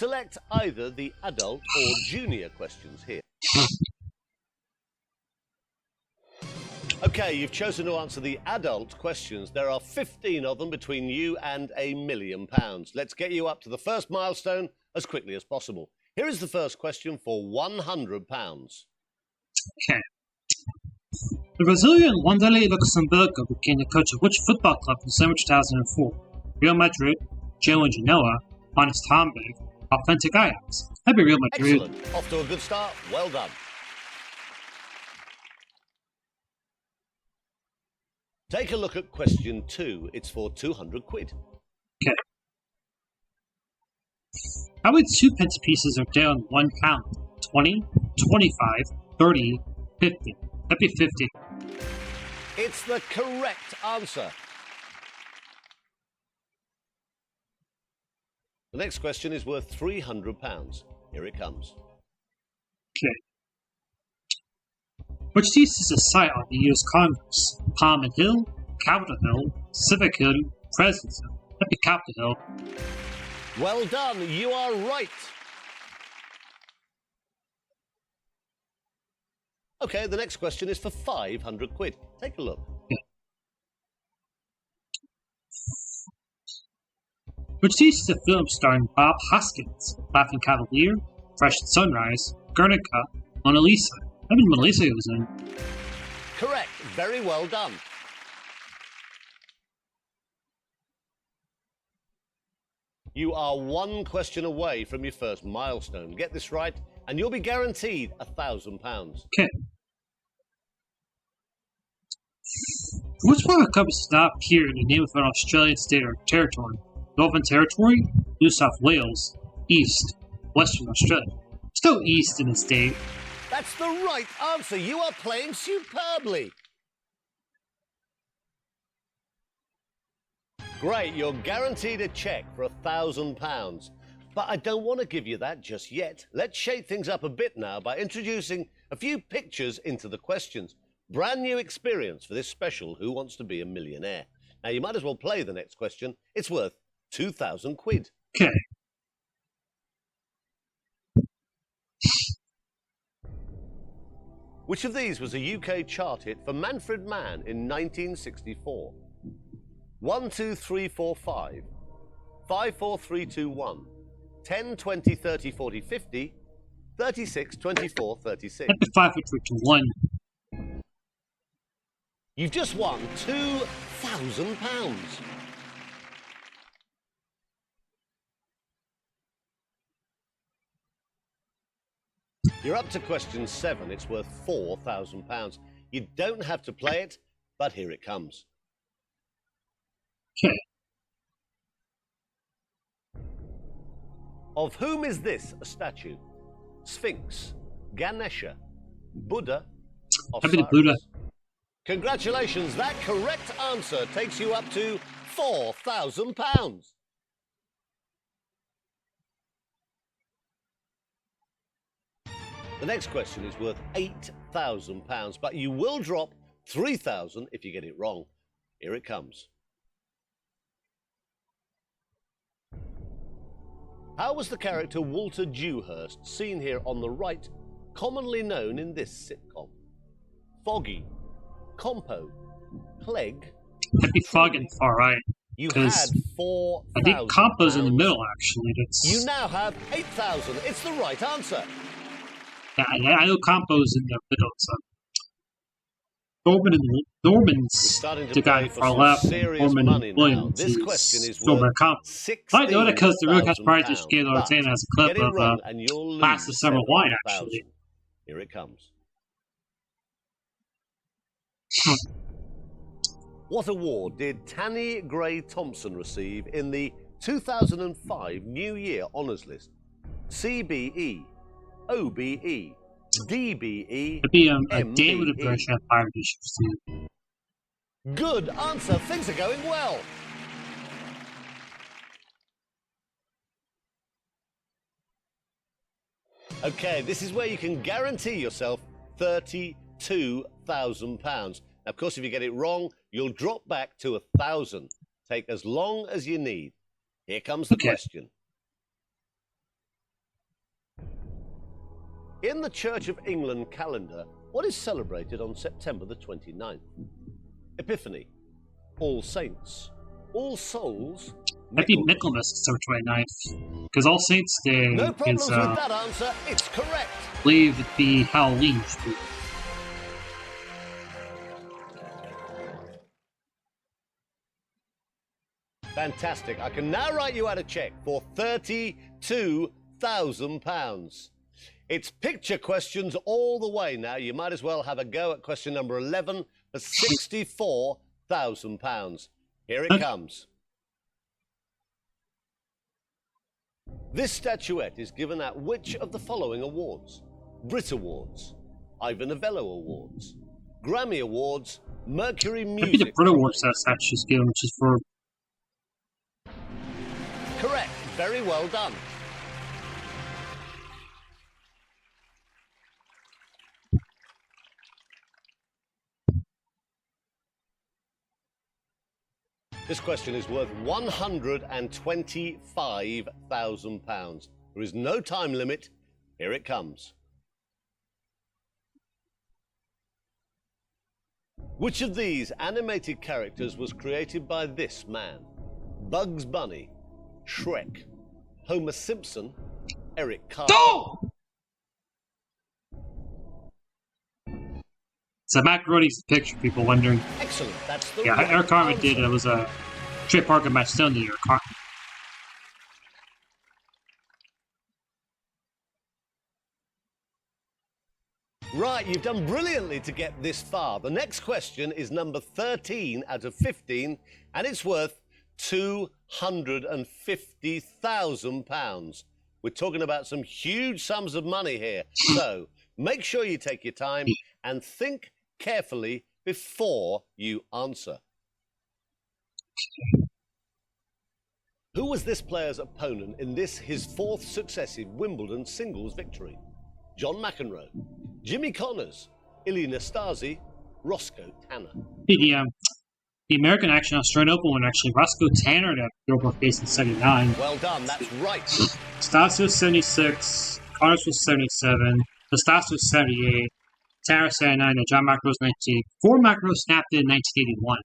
Select either the adult or junior questions here. Okay, you've chosen to answer the adult questions. There are 15 of them between you and £1 million. Let's get you up to the first milestone as quickly as possible. Here is the first question for £100. Okay. The Brazilian Wanderlei Luxemburgo became the coach of which football club in December 2004? Real Madrid, Genoa Genoa, Honest Hamburg, Authentic Ajax. That'd be Real Madrid. Excellent. Off to a good start. Well done. Take a look at question 2. It's for 200 quid. Okay. How many 2-pence pieces are there on £1? 20, 25, 30, 50. That'd be 50. It's the correct answer. The next question is worth £300. Here it comes. Okay. Which is the site of the U.S. Congress? Parliament Hill, Capitol Hill, Civic Hill, President's Hill. That'd be Capitol Hill. Well done. You are right. Okay, the next question is for 500 quid. Take a look. Yeah. Which is the film starring Bob Hoskins? Laughing Cavalier, Fresh Sunrise, Guernica, Mona Lisa. I mean, Mona Lisa was in. Correct. Very well done. You are one question away from your first milestone. Get this right, and you'll be guaranteed £1,000. Okay. Which one of the covers does not appear in the name of an Australian state or territory? Northern Territory, New South Wales, East, Western Australia. Still East in the state. That's the right answer. You are playing superbly. Great, you're guaranteed a cheque for £1,000. But I don't want to give you that just yet. Let's shake things up a bit now by introducing a few pictures into the questions. Brand new experience for this special Who Wants to Be a Millionaire. Now, you might as well play the next question. It's worth 2,000 quid. Okay. Which of these was a UK chart hit for Manfred Mann in 1964? 1, 2, 3, 4, 5. 5, 4, 3, 2, 1. 10, 20, 30, 40, 50. 36, 24, 36. That'd be 5 for 3 to 1. You've just won £2,000. You're up to question 7. It's worth £4,000. You don't have to play it, but here it comes. Okay. Of whom is this a statue? Sphinx, Ganesha, Buddha, That'd be the Osiris? Buddha. Congratulations, that correct answer takes you up to £4,000. The next question is worth £8,000, but you will drop £3,000 if you get it wrong. Here it comes. How was the character Walter Dewhurst, seen here on the right, commonly known in this sitcom? Foggy, Compo, Clegg. That'd be Fog and Far Right. You had £4,000. I think Compo's in the middle, actually. You now have £8,000. It's the right answer. Yeah, I know Compo's in the middle, so. Norman's the guy far left. Norman Williams. This question is Norman worth Comp. I know that because the real cast prize just gave the Roxanne as a clip of Last of Summer Wine, actually. Here it comes. What award did Tanny Gray Thompson receive in the 2005 New Year Honours List? CBE, OBE, DBE, It'd be a day with a British Empire edition. Good answer. Things are going well. Okay, this is where you can guarantee yourself £32,000. Now, of course, if you get it wrong, you'll drop back to 1,000. Take as long as you need. Here comes the question. In the Church of England calendar, what is celebrated on September the 29th? Epiphany, All Saints, All Souls, I think Michaelmas is September 29th. Because All Saints Day No problems is, with that answer. It's correct. I believe it'd be Halloween. Fantastic. I can now write you out a cheque for £32,000. It's picture questions all the way now. You might as well have a go at question number 11 for £64,000. Here it comes. This statuette is given at which of the following awards? Brit Awards, Ivor Novello Awards, Grammy Awards, Mercury Maybe Music. the Brit Awards that's actually given, which is for... Correct. Very well done. This question is worth £125,000. There is no time limit. Here it comes. Which of these animated characters was created by this man? Bugs Bunny, Shrek, Homer Simpson, Eric Cartman. Oh! So macaroni's the picture, people wondering. Excellent. That's the Yeah, right Eric Cartman answer. did. It was a Trey Parker match still in the Eric Cartman. Right, you've done brilliantly to get this far. The next question is number 13 out of 15, and it's worth £250,000. We're talking about some huge sums of money here. So make sure you take your time and think carefully before you answer. Who was this player's opponent in this, his fourth successive Wimbledon singles victory? John McEnroe, Jimmy Connors, Ilie Nastase, Roscoe Tanner. The American Action Australian Open one, actually, Roscoe Tanner that Gilbert faced in 79. Well done, that's right. Nastase was 76, Connors was 77, Nastase was 78, Tanner 79, and John McEnroe was 19. 4 McEnroe snapped in 1981.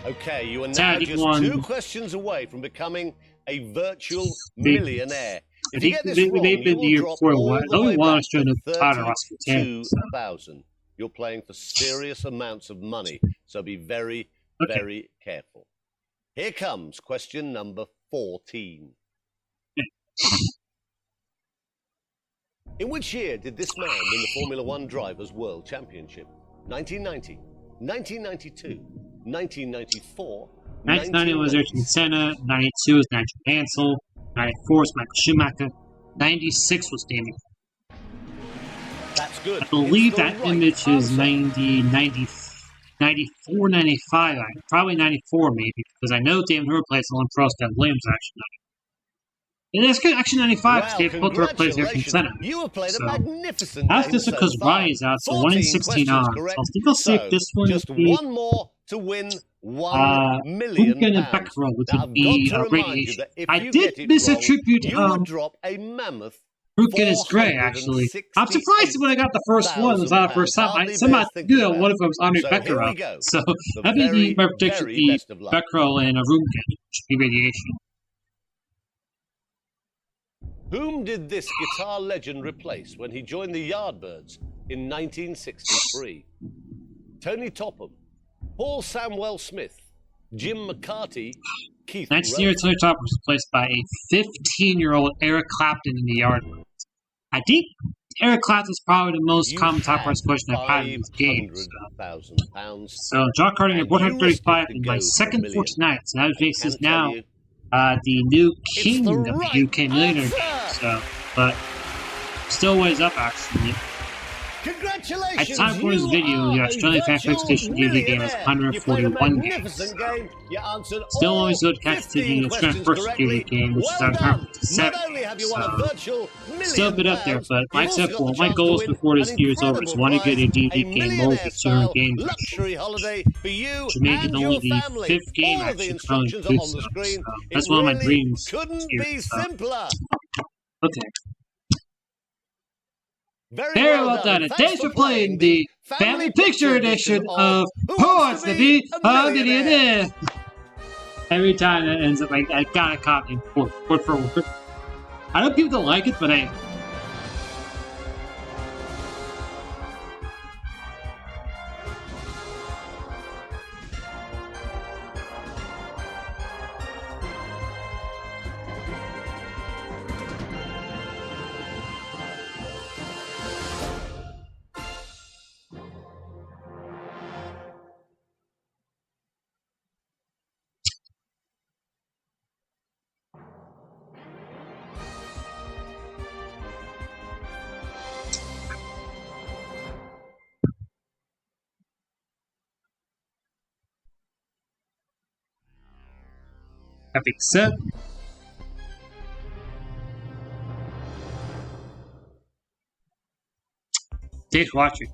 Okay, you are now Tanner just won. 2 questions away from becoming a virtual millionaire. If you I get think this wrong, they've been you the year will drop before. all the Only way one back Australian to title, Roscoe Tanner. So. 32,000. You're playing for serious amounts of money, so be very, very careful. Here comes question number 14. In which year did this man win the Formula One Drivers' World Championship? 1990, 1992, 1994, 1990 was Ayrton Senna, 92 was Nigel Mansell, 94 was Michael Schumacher, 96 was Damon. That's good. I believe It's the that right image is answer. 94, 95, probably 94 maybe, because I know David Hurd plays on Prost and Williams actually. And that's good, actually 95, because David Hurd plays Ayrton Senna. You have played So, a magnificent that's game just so because far. Ryan's out, so 1 in 14 16 questions odds. correct. So I think I'll see if this one just would be one more to win £1 million. Hoopkin and Beckerel, which Now, would I've be got to remind you radiation. that if I you did get it misattribute wrong, you would drop a mammoth Hoopkin is Gray, actually. I'm surprised when I got the first one. It was not the first time. I somehow knew that one of them was Andre So here Beckerel. we go. So The that may be very, my prediction. very The best of luck. Beckerel and a Hoopkin should be radiation. Whom did this guitar legend replace when he joined the Yardbirds in 1963? Tony Topham, Paul Samwell Smith, Jim McCarty, Keith 19-year Rowe. Tony Top was replaced by a 15-year-old Eric Clapton in the Yardbirds. I think Eric Clapton's probably the most You common top had price question I've had in this game. £500,000. So John Carpenter And got you risked it 135 to in go my for second $1 million. for tonight. So that I makes can us tell now you, the new king the of the right UK Millionaire game. answer! So, but still ways up actually. Congratulations! At time for this video, the Australian Fan PlayStation DVD game is 141 games. Game. You answered Still all always good to catch the 15 Australian questions first correctly. DVD game, which Well is on done. 157. Not only have you won a So, virtual $1 still a bit up there, million, but like I you've said, also got well, the my chance goals to win before this an year is over is want to get a incredible DVD prize, game over 200 millionaire-style games. luxury holiday for you Which made it and only your the family. 5th game All of the actually instructions are currently on the screen. So, It that's one of my really dreams couldn't here, be so. simpler. Okay. Very well done, and thanks for playing the Family Picture Edition of Who Wants to Be a Millionaire? Every time that ends up, I gotta copy word for word. I know people don't like it, but hey. That being said, thanks for watching.